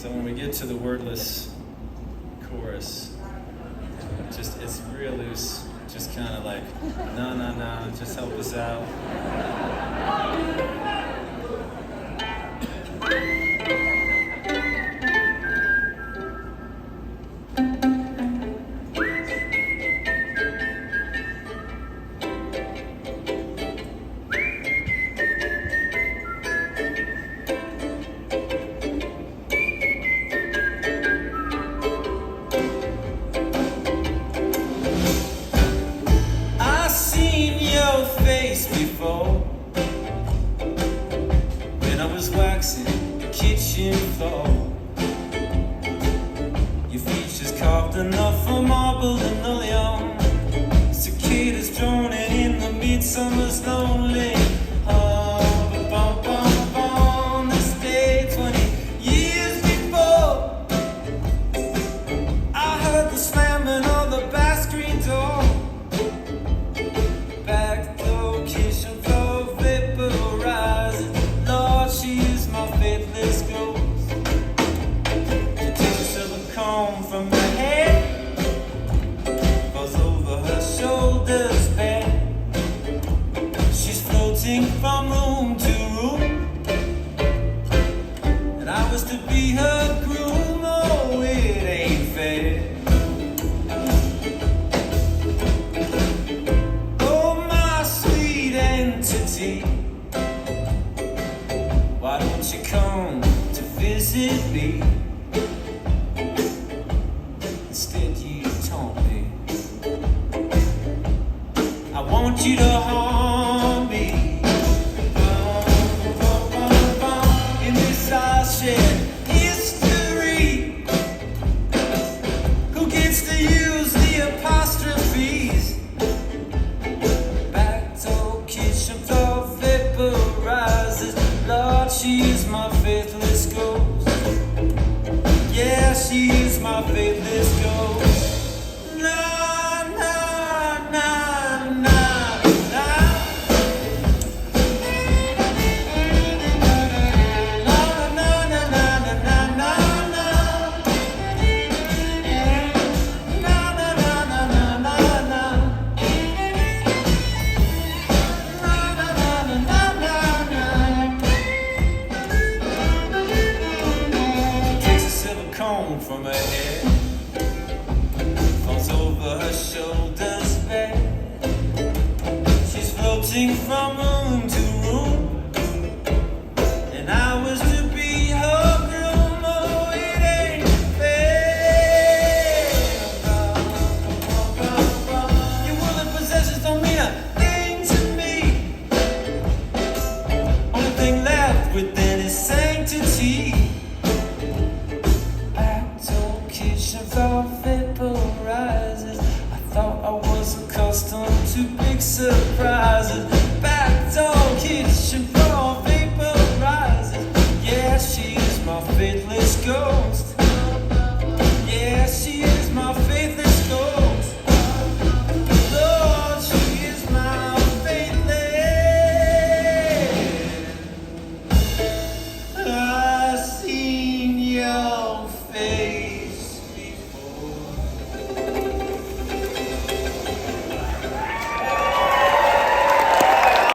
So when we get to the wordless chorus, it's real loose, just kind of like, no, just help us out. Before, when I was waxing the kitchen floor, your features carved enough for marble and linoleum, cicadas droning in the midsummer's lonely harbor. Bum, bum, bum. This day 20 years before, I heard the slamming of the back screen door. Kitchen floor vaporizing. Lord, she is my faithless ghost. She takes a silver comb from her head, falls over her shoulders bed. She's floating from room to room, and I was to be her groom. Oh, it ain't fair. Why don't you come to visit me? Instead you taunt me. I want you to harm me. In this I share history. Who gets to use the apostrophes? Back door, kitchen floor vaporizes. Lord, she is my faithless ghost. Yeah, she is my faithless ghost. Na na na na na. Na na na na na na na. Na na na na na na na. Comb from her head, falls over her shoulders bed. She's floating from